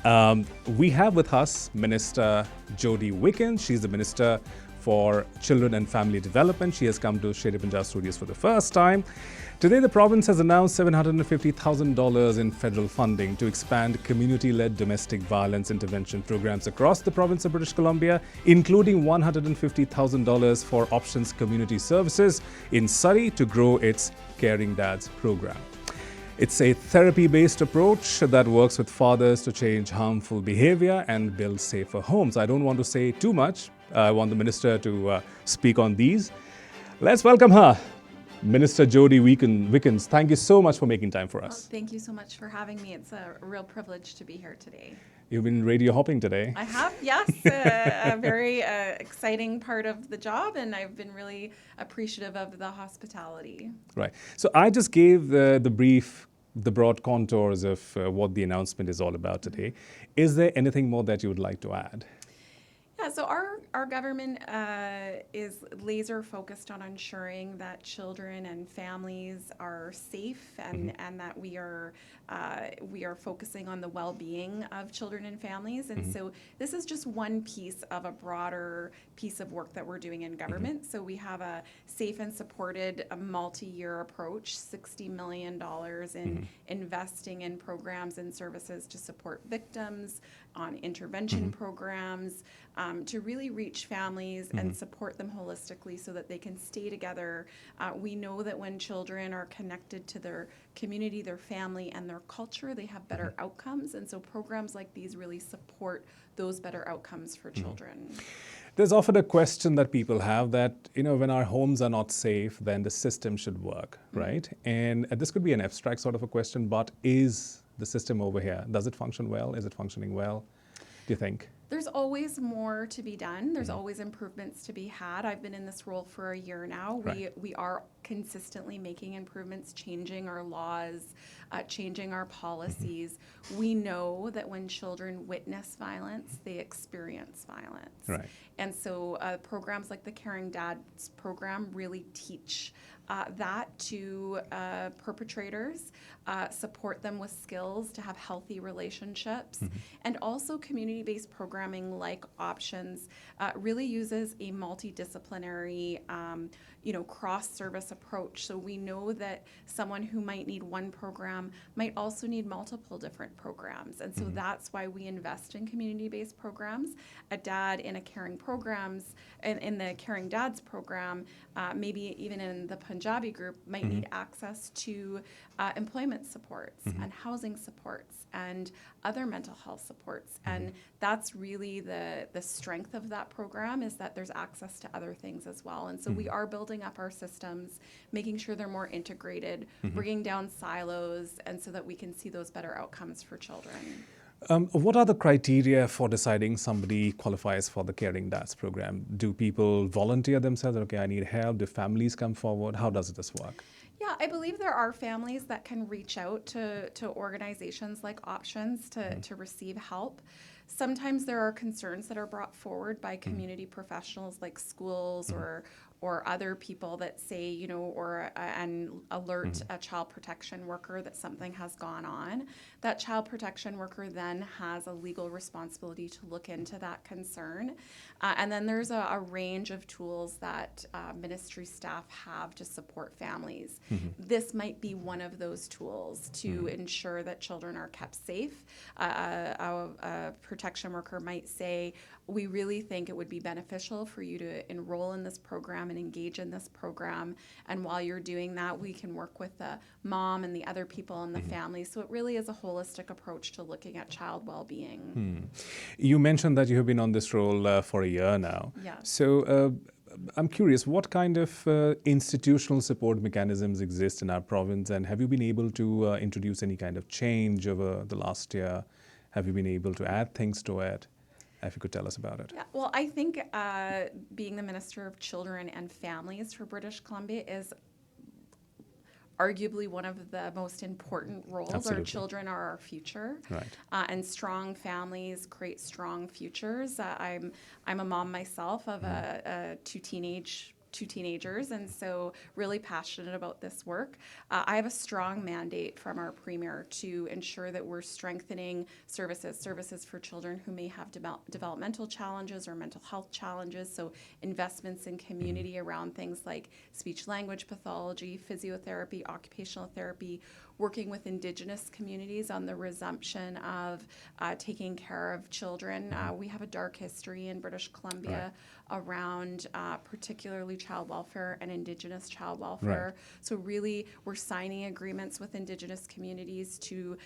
We have with us Minister Jodie Wickens. She's the Minister for Children and Family Development. She has come to Sher Punjab Studios for the first time. Today, the province has announced $750,000 in federal funding to expand community-led domestic violence intervention programs across the province of British Columbia, including $150,000 for Options Community Services in Surrey to grow its Caring Dads program. It's a therapy-based approach that works with fathers to change harmful behavior and build safer homes. I don't want to say too much. I want the minister to speak on these. Let's welcome her, Minister Jodie Wickens. Thank you so much for making time for us. Well, thank you so much for having me. It's a real privilege to be here today. You've been radio hopping today. I have, yes, a very exciting part of the job, and I've been really appreciative of the hospitality. Right. So I just gave the broad contours of what the announcement is all about today. Is there anything more that you would like to add? Yeah, so our government is laser focused on ensuring that children and families are safe and that we are focusing on the well-being of children and families. And so this is just one piece of a broader piece of work that we're doing in government. So we have a safe and supported multi-year approach, $60 million in investing in programs and services to support victims, on intervention programs, to really reach families and support them holistically so that they can stay together. We know that when children are connected to their community, their family, and their culture, they have better outcomes. And so programs like these really support those better outcomes for children. There's often a question that people have that, when our homes are not safe, then the system should work, right? And this could be an abstract sort of a question, but is the system over here, does it function well? Is it functioning well, do you think? There's always more to be done. There's always improvements to be had. I've been in this role for a year now. Right. We are consistently making improvements, changing our laws, changing our policies. We know that when children witness violence, they experience violence. Right. And so programs like the Caring Dads program really teach that to perpetrators, support them with skills to have healthy relationships, and also community-based programming like Options really uses a multidisciplinary, cross-service approach. So we know that someone who might need one program might also need multiple different programs, and so that's why we invest in community-based programs. A dad in a caring programs, in the Caring Dads program, maybe even in the Punjabi group, might need access to employment supports and housing supports and other mental health supports. And that's really the strength of that program, is that there's access to other things as well. And so we are building up our systems, making sure they're more integrated, bringing down silos, and so that we can see those better outcomes for children. What are the criteria for deciding somebody qualifies for the Caring Dads program? Do people volunteer themselves? Okay, I need help. Do families come forward? How does this work? Yeah, I believe there are families that can reach out to organizations like Options to receive help. Sometimes there are concerns that are brought forward by community professionals like schools or other people that say, and alert a child protection worker that something has gone on. That child protection worker then has a legal responsibility to look into that concern. And then there's a range of tools that ministry staff have to support families. This might be one of those tools to ensure that children are kept safe. A protection worker might say, we really think it would be beneficial for you to enroll in this program and engage in this program. And while you're doing that, we can work with the mom and the other people in the family. So it really is a holistic approach to looking at child well-being. You mentioned that you have been on this role for a year now. Yeah. So I'm curious, what kind of institutional support mechanisms exist in our province, and have you been able to introduce any kind of change over the last year? Have you been able to add things to it? If you could tell us about it. Yeah, well, I think being the Minister of Children and Families for British Columbia is arguably one of the most important roles. Absolutely. Our children are our future, Right. And strong families create strong futures. I'm a mom myself of two teenage two teenagers, and so really passionate about this work. I have a strong mandate from our Premier to ensure that we're strengthening services for children who may have developmental challenges or mental health challenges, so investments in community around things like speech-language pathology, physiotherapy, occupational therapy, working with Indigenous communities on the resumption of taking care of children. We have a dark history in British Columbia around particularly child welfare and Indigenous child welfare. So really, we're signing agreements with Indigenous communities to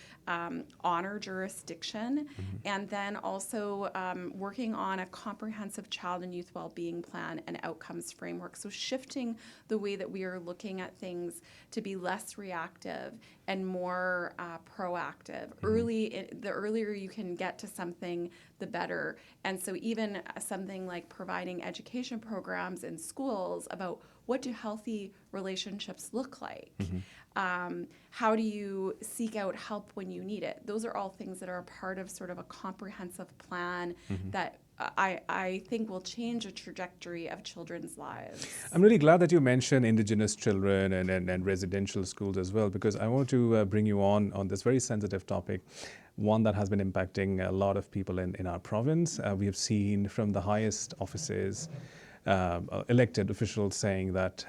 honor jurisdiction, and then also working on a comprehensive child and youth well-being plan and outcomes framework. So shifting the way that we are looking at things to be less reactive and more proactive. The earlier you can get to something, the better. And so even something like providing education programs in schools about what do healthy relationships look like? How do you seek out help when you need it? Those are all things that are a part of sort of a comprehensive plan that I think will change the trajectory of children's lives. I'm really glad that you mentioned Indigenous children and residential schools as well, because I want to bring you on this very sensitive topic, one that has been impacting a lot of people in our province. We have seen from the highest offices, elected officials saying that,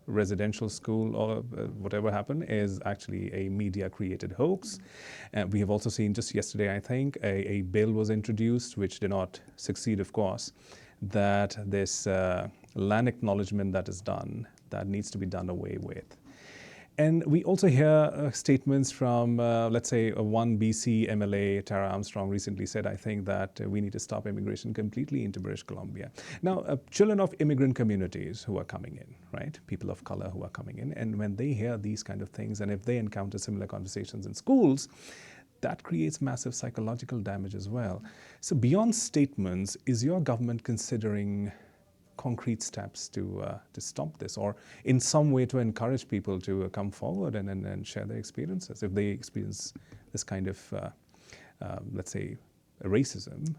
residential school or whatever happened is actually a media-created hoax. We have also seen just yesterday, I think, a bill was introduced, which did not succeed, of course, that this land acknowledgement that is done, that needs to be done away with. And we also hear statements from, let's say, one BC MLA, Tara Armstrong, recently said, I think, that we need to stop immigration completely into British Columbia. Now, children of immigrant communities who are coming in, right? People of color who are coming in. And when they hear these kind of things, and if they encounter similar conversations in schools, that creates massive psychological damage as well. So beyond statements, is your government considering concrete steps to stop this, or in some way to encourage people to come forward and share their experiences if they experience this kind of, let's say, racism?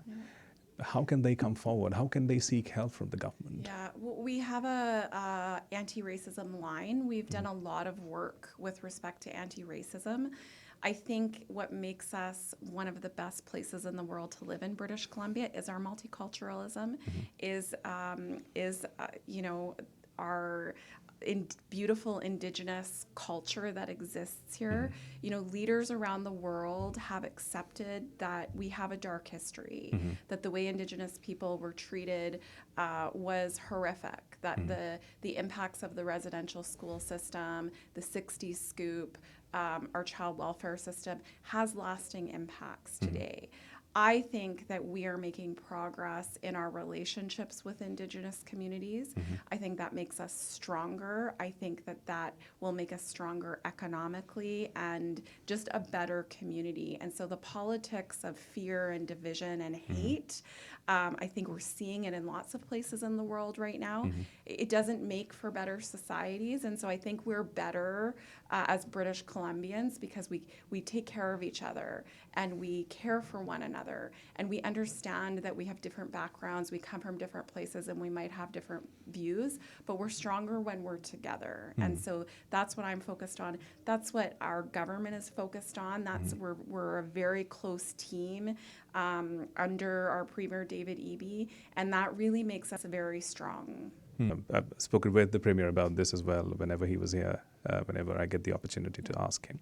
How can they come forward? How can they seek help from the government? Yeah, well, we have a anti-racism line. We've done a lot of work with respect to anti-racism. I think what makes us one of the best places in the world to live in British Columbia is our multiculturalism, is our beautiful Indigenous culture that exists here. You know, leaders around the world have accepted that we have a dark history, that the way Indigenous people were treated was horrific, that the impacts of the residential school system, the 60s scoop, our child welfare system has lasting impacts today. I think that we are making progress in our relationships with Indigenous communities. I think that makes us stronger. I think that will make us stronger economically and just a better community. And so the politics of fear and division and hate, I think we're seeing it in lots of places in the world right now. It doesn't make for better societies. And so I think we're better as British Columbians because we take care of each other and we care for one another, and we understand that we have different backgrounds, we come from different places, and we might have different views, but we're stronger when we're together. And so that's what I'm focused on. That's what our government is focused on. That's we're a very close team under our Premier David Eby, and that really makes us very strong. I've spoken with the Premier about this as well whenever he was here, whenever I get the opportunity to ask him.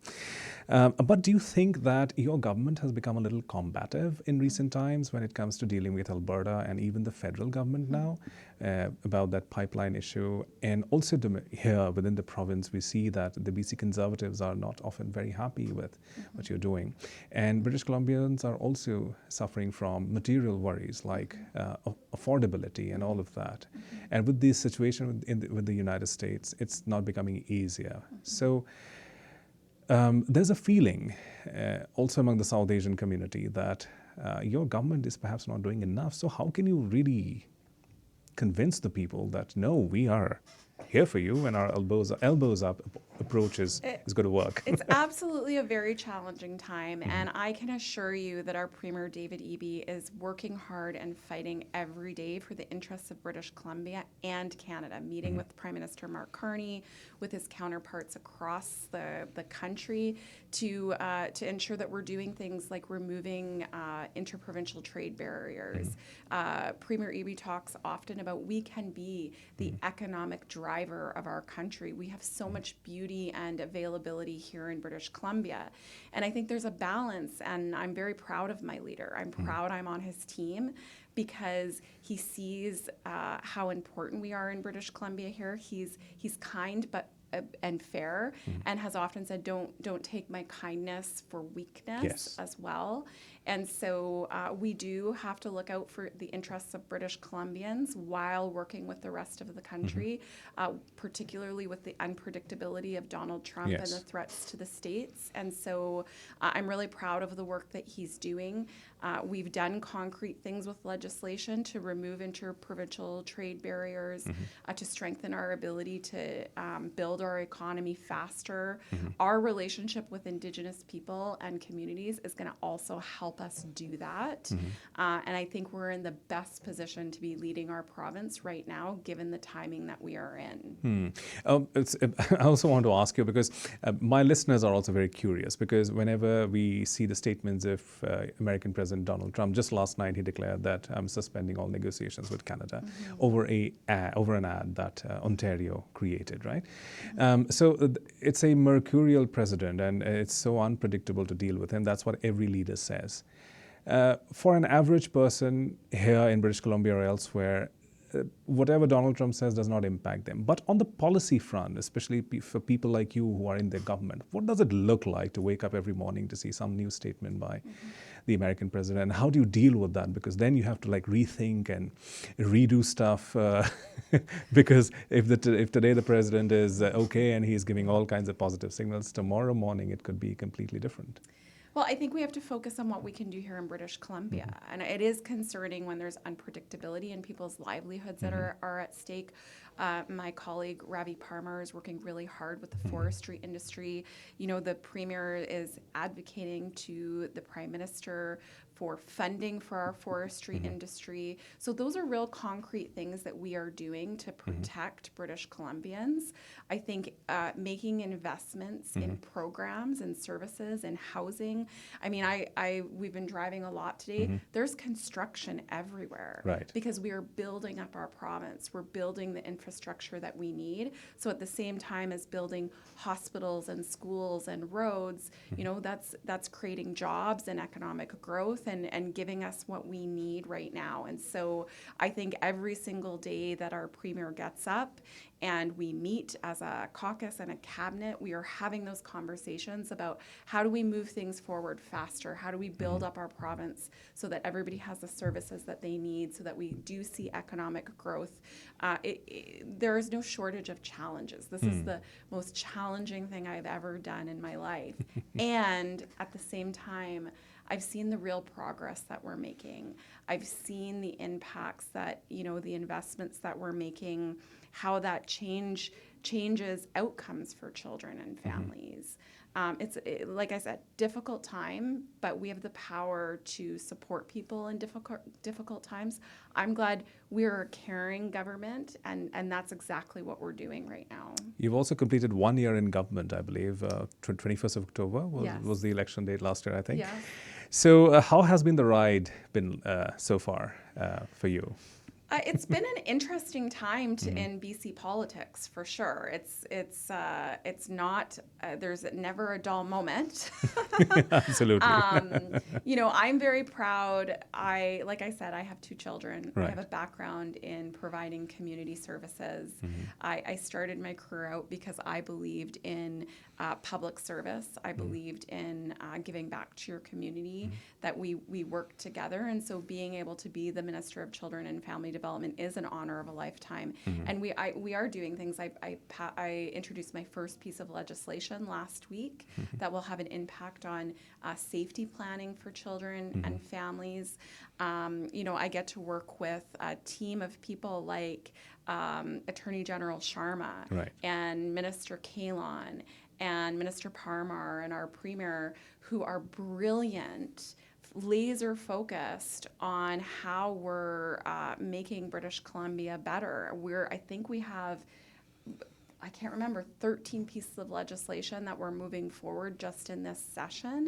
But do you think that your government has become a little combative in recent times when it comes to dealing with Alberta and even the federal government now about that pipeline issue? And also here within the province, we see that the BC Conservatives are not often very happy with what you're doing. And British Columbians are also suffering from material worries like affordability and all of that. And with this situation with the United States, it's not becoming easier. So there's a feeling also among the South Asian community that your government is perhaps not doing enough. So how can you really convince the people that, no, we are here for you when our elbows up approach is going to work. It's absolutely a very challenging time, and I can assure you that our Premier David Eby is working hard and fighting every day for the interests of British Columbia and Canada, meeting with Prime Minister Mark Carney, with his counterparts across the country to ensure that we're doing things like removing interprovincial trade barriers. Premier Eby talks often about we can be the economic driver of our country. We have so much beauty and availability here in British Columbia. And I think there's a balance, and I'm very proud of my leader. I'm proud I'm on his team because he sees how important we are in British Columbia here. He's kind but and fair, and has often said, don't take my kindness for weakness as well. And so we do have to look out for the interests of British Columbians while working with the rest of the country, particularly with the unpredictability of Donald Trump and the threats to the states. And so I'm really proud of the work that he's doing. We've done concrete things with legislation to remove interprovincial trade barriers, to strengthen our ability to build our economy faster. Our relationship with Indigenous people and communities is going to also help us do that. And I think we're in the best position to be leading our province right now, given the timing that we are in. I also want to ask you, because my listeners are also very curious, because whenever we see the statements of American President Donald Trump, just last night he declared that I'm suspending all negotiations with Canada over an ad that Ontario created, right? So it's a mercurial president, and it's so unpredictable to deal with him. That's what every leader says. For an average person here in British Columbia or elsewhere, whatever Donald Trump says does not impact them. But on the policy front, especially for people like you who are in the government, what does it look like to wake up every morning to see some new statement by the American president? And how do you deal with that? Because then you have to rethink and redo stuff. Because if today the president is okay and he's giving all kinds of positive signals, tomorrow morning it could be completely different. Well, I think we have to focus on what we can do here in British Columbia. And it is concerning when there's unpredictability in people's livelihoods that are at stake. My colleague Ravi Parmar is working really hard with the forestry industry. You know, the Premier is advocating to the Prime Minister for funding for our forestry industry. So those are real concrete things that we are doing to protect British Columbians. I think making investments in programs and services and housing. I mean, we've been driving a lot today. There's construction everywhere, right? Because we are building up our province. We're building the infrastructure that we need. So at the same time as building hospitals and schools and roads, you know, that's creating jobs and economic growth and giving us what we need right now. And so I think every single day that our Premier gets up and we meet as a caucus and a cabinet, we are having those conversations about how do we move things forward faster? How do we build up our province so that everybody has the services that they need, so that we do see economic growth? There is no shortage of challenges. This is the most challenging thing I've ever done in my life. And at the same time, I've seen the real progress that we're making. I've seen the impacts that, you know, the investments that we're making, how that changes outcomes for children and families. It's like I said, difficult time, but we have the power to support people in difficult times. I'm glad we're a caring government, and that's exactly what we're doing right now. You've also completed 1 year in government, I believe. 21st of October was the election date last year, I think. Yes. So how has been the ride so far for you? It's been an interesting time in BC politics, for sure. It's not there's never a dull moment. Absolutely. You know, I'm very proud. Like I said, I have 2 children. Right. I have a background in providing community services. I started my career out because I believed in public service. I believed in giving back to your community, that we work together. And so being able to be the Minister of Children and Family development is an honor of a lifetime, and we are doing things. I introduced my first piece of legislation last week that will have an impact on safety planning for children and families. I get to work with a team of people like Attorney General Sharma and Minister Kalon and Minister Parmar and our Premier, who are brilliant, laser focused on how we're making British Columbia better. I think we have, I can't remember, 13 pieces of legislation that we're moving forward just in this session.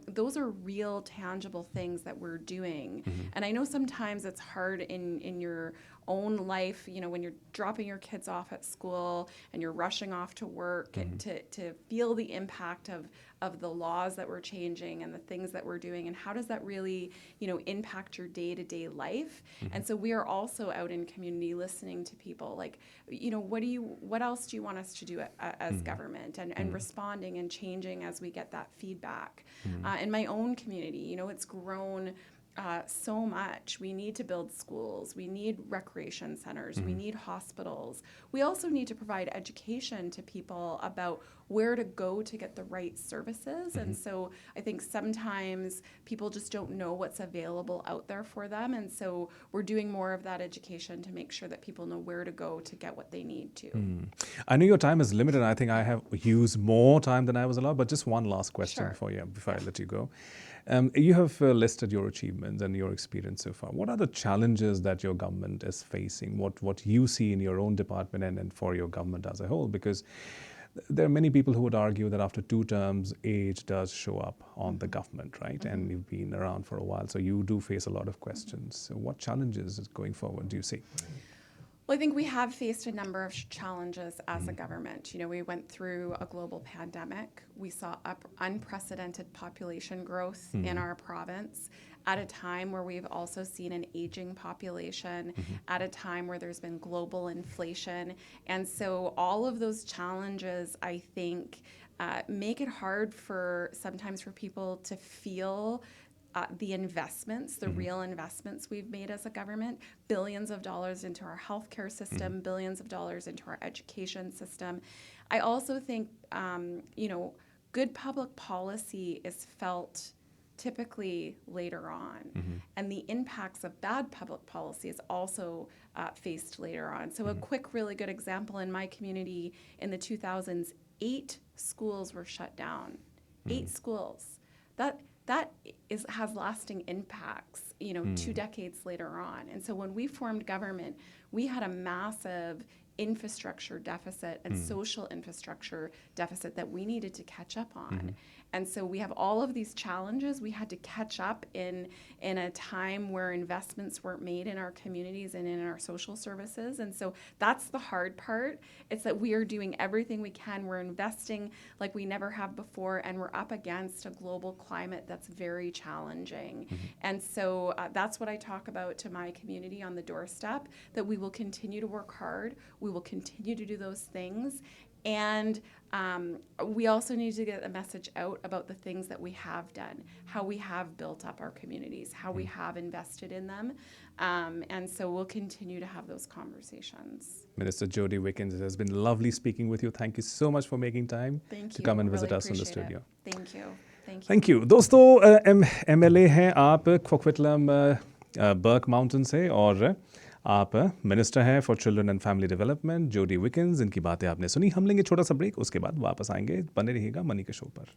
Those are real, tangible things that we're doing. And I know sometimes it's hard in your own life, when you're dropping your kids off at school and you're rushing off to work, and to feel the impact of the laws that we're changing and the things that we're doing, and how does that really, impact your day-to-day life. And so we are also out in community listening to people like, what else do you want us to do as government, and responding and changing as we get that feedback. In my own community, it's grown so much. We need to build schools. We need recreation centers. We need hospitals. We also need to provide education to people about where to go to get the right services. And so I think sometimes people just don't know what's available out there for them. And so we're doing more of that education to make sure that people know where to go to get what they need to. I know your time is limited. I think I have used more time than I was allowed, but just one last question for you before I let you go. You have listed your achievements and your experience so far. What are the challenges that your government is facing? What you see in your own department and for your government as a whole? Because there are many people who would argue that after 2 terms, age does show up on the government, right? And you've been around for a while, so you do face a lot of questions. So what challenges going forward do you see? Well, I think we have faced a number of challenges as a government. We went through a global pandemic. We saw unprecedented population growth in our province at a time where we've also seen an aging population, at a time where there's been global inflation. And so all of those challenges, I think, make it hard sometimes for people to feel the investments, the real investments we've made as a government, billions of dollars into our healthcare system, billions of dollars into our education system. I also think, good public policy is felt typically later on, and the impacts of bad public policy is also faced later on. So a quick, really good example in my community in the 2000s, 8 schools were shut down. 8 schools. That has lasting impacts, 2 decades later on. And so when we formed government, we had a massive infrastructure deficit and social infrastructure deficit that we needed to catch up on. And so we have all of these challenges. We had to catch up in a time where investments weren't made in our communities and in our social services. And so that's the hard part. It's that we are doing everything we can. We're investing like we never have before, and we're up against a global climate that's very challenging. And so that's what I talk about to my community on the doorstep, that we will continue to work hard. We will continue to do those things. And we also need to get a message out about the things that we have done, how we have built up our communities, how we have invested in them. And so we'll continue to have those conversations. Minister Jodie Wickens, it has been lovely speaking with you. Thank you so much for making time to come and visit us in the studio. Thank you. Thank you. दोस्तों MLA हैं आप Coquitlam Barq mountain से, और आप minister हैं for children and family development जोडी Wilkins. इनकी बातें आपने सुनी। हम लेंगे छोटा सा ब्रेक, उसके बाद वापस आएंगे। बने रहिएगा मनी के शो पर।